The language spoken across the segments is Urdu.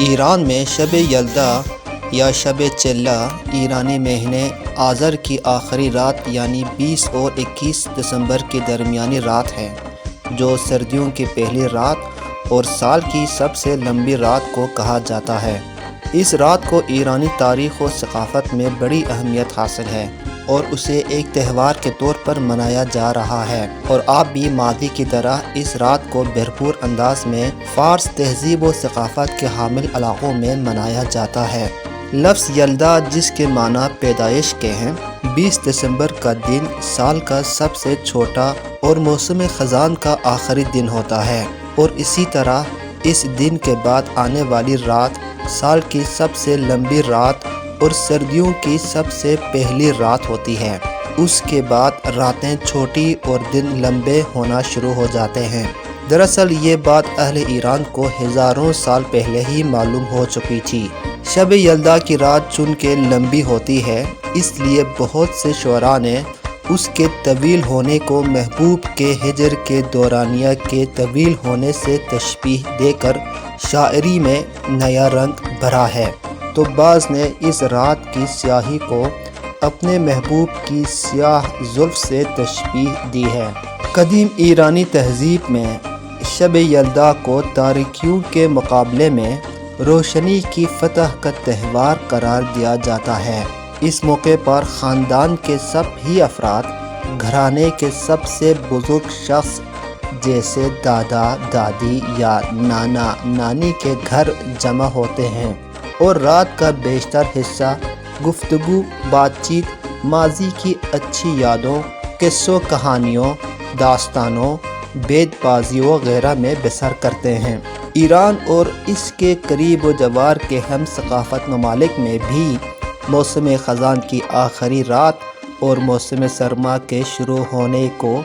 ایران میں شب یلدا یا شب چلہ ایرانی مہینے آذر کی آخری رات یعنی 20 اور 21 دسمبر کے درمیانی رات ہے، جو سردیوں کی پہلی رات اور سال کی سب سے لمبی رات کو کہا جاتا ہے۔ اس رات کو ایرانی تاریخ و ثقافت میں بڑی اہمیت حاصل ہے اور اسے ایک تہوار کے طور پر منایا جا رہا ہے، اور اب بھی ماضی کی طرح اس رات کو بھرپور انداز میں فارس تہذیب و ثقافت کے حامل علاقوں میں منایا جاتا ہے۔ لفظ یلدا، جس کے معنی پیدائش کے ہیں، 20 دسمبر کا دن سال کا سب سے چھوٹا اور موسم خزاں کا آخری دن ہوتا ہے، اور اسی طرح اس دن کے بعد آنے والی رات سال کی سب سے لمبی رات اور سردیوں کی سب سے پہلی رات ہوتی ہے۔ اس کے بعد راتیں چھوٹی اور دن لمبے ہونا شروع ہو جاتے ہیں۔ دراصل یہ بات اہل ایران کو ہزاروں سال پہلے ہی معلوم ہو چکی تھی۔ شب یلدا کی رات چون کے لمبی ہوتی ہے، اس لیے بہت سے شعراء نے اس کے طویل ہونے کو محبوب کے ہجر کے دورانیہ کے طویل ہونے سے تشبیہ دے کر شاعری میں نیا رنگ بھرا ہے، تو بعض نے اس رات کی سیاہی کو اپنے محبوب کی سیاہ زلف سے تشبیہ دی ہے۔ قدیم ایرانی تہذیب میں شب یلدا کو تاریکیوں کے مقابلے میں روشنی کی فتح کا تہوار قرار دیا جاتا ہے۔ اس موقع پر خاندان کے سب ہی افراد، گھرانے کے سب سے بزرگ شخص جیسے دادا دادی یا نانا نانی کے گھر جمع ہوتے ہیں، اور رات کا بیشتر حصہ گفتگو، بات چیت، ماضی کی اچھی یادوں، قصوں کہانیوں، داستانوں، بیت بازیوں وغیرہ میں بسر کرتے ہیں۔ ایران اور اس کے قریب و جوار کے ہم ثقافت ممالک میں بھی موسم خزاں کی آخری رات اور موسم سرما کے شروع ہونے کو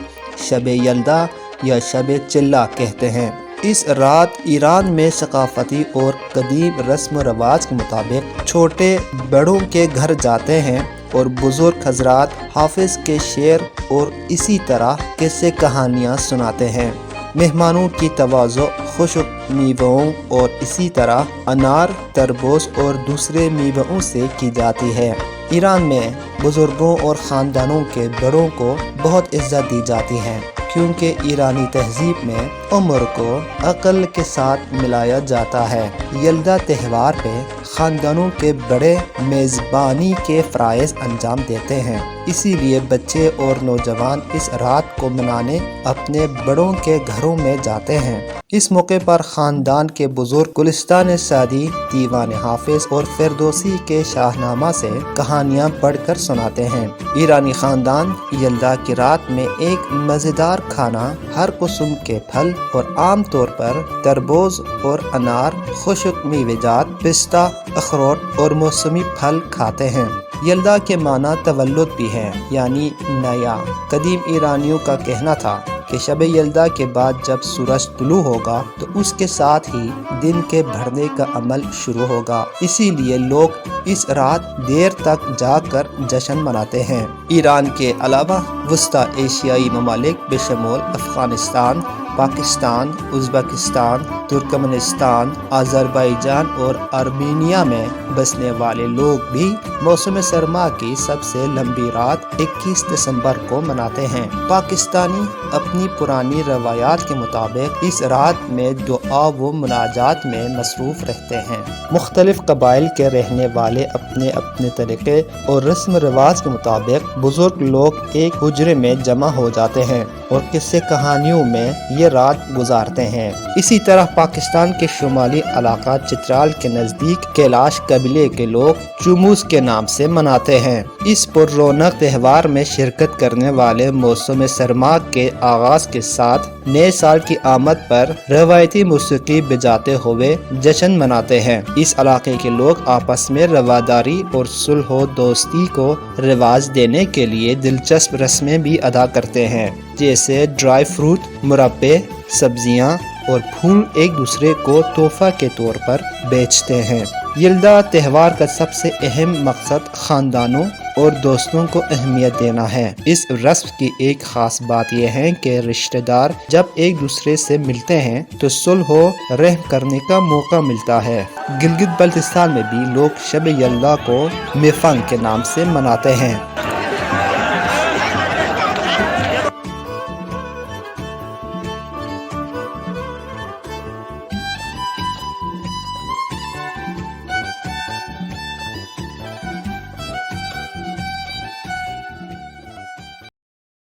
شب یلدا یا شب چلہ کہتے ہیں۔ اس رات ایران میں ثقافتی اور قدیم رسم و رواج کے مطابق چھوٹے بڑوں کے گھر جاتے ہیں اور بزرگ حضرات حافظ کے شعر اور اسی طرح قصے کہانیاں سناتے ہیں۔ مہمانوں کی تواضع خشک میووں اور اسی طرح انار، تربوز اور دوسرے میووں سے کی جاتی ہے۔ ایران میں بزرگوں اور خاندانوں کے بڑوں کو بہت عزت دی جاتی ہے، کیونکہ ایرانی تہذیب میں عمر کو عقل کے ساتھ ملایا جاتا ہے۔ یلدا تہوار پہ خاندانوں کے بڑے میزبانی کے فرائض انجام دیتے ہیں، اسی لیے بچے اور نوجوان اس رات کو منانے اپنے بڑوں کے گھروں میں جاتے ہیں۔ اس موقع پر خاندان کے بزرگ گلستان سعدی، دیوان حافظ اور فردوسی کے شاہنامہ سے کہانیاں پڑھ کر سناتے ہیں۔ ایرانی خاندان یلدا کی رات میں ایک مزیدار کھانا، ہر قسم کے پھل اور عام طور پر تربوز اور انار، خشک میوہ جات، پستہ، اخروٹ اور موسمی پھل کھاتے ہیں۔ یلدا کے معنی تولد بھی ہے، یعنی نیا۔ قدیم ایرانیوں کا کہنا تھا کہ شب یلدا کے بعد جب سورج طلوع ہوگا تو اس کے ساتھ ہی دن کے بڑھنے کا عمل شروع ہوگا، اسی لیے لوگ اس رات دیر تک جاگ کر جشن مناتے ہیں۔ ایران کے علاوہ وسطی ایشیائی ممالک بشمول افغانستان، پاکستان، ازبکستان، ترکمنستان، آذربائیجان اور آرمینیا میں بسنے والے لوگ بھی موسم سرما کی سب سے لمبی رات 21 دسمبر کو مناتے ہیں۔ پاکستانی اپنی پرانی روایات کے مطابق اس رات میں دعا و مناجات میں مصروف رہتے ہیں۔ مختلف قبائل کے رہنے والے اپنے اپنے طریقے اور رسم رواج کے مطابق بزرگ لوگ ایک حجرے میں جمع ہو جاتے ہیں اور قصے کہانیوں میں یہ رات گزارتے ہیں۔ اسی طرح پاکستان کے شمالی علاقہ چترال کے نزدیک کیلاش قبیلے کے لوگ چوموس کے نام سے مناتے ہیں۔ اس پر رونق تہوار میں شرکت کرنے والے موسم سرما کے آغاز کے ساتھ نئے سال کی آمد پر روایتی موسیقی بجاتے ہوئے جشن مناتے ہیں۔ اس علاقے کے لوگ آپس میں رواداری اور صلح و دوستی کو رواج دینے کے لیے دلچسپ رسمیں بھی ادا کرتے ہیں، جیسے ڈرائی فروٹ، مربے، سبزیاں اور پھول ایک دوسرے کو تحفہ کے طور پر بیچتے ہیں۔ یلدا تہوار کا سب سے اہم مقصد خاندانوں اور دوستوں کو اہمیت دینا ہے۔ اس رسم کی ایک خاص بات یہ ہے کہ رشتہ دار جب ایک دوسرے سے ملتے ہیں تو صلح و رحم کرنے کا موقع ملتا ہے۔ گلگت بلتستان میں بھی لوگ شب یلدا کو میفنگ کے نام سے مناتے ہیں۔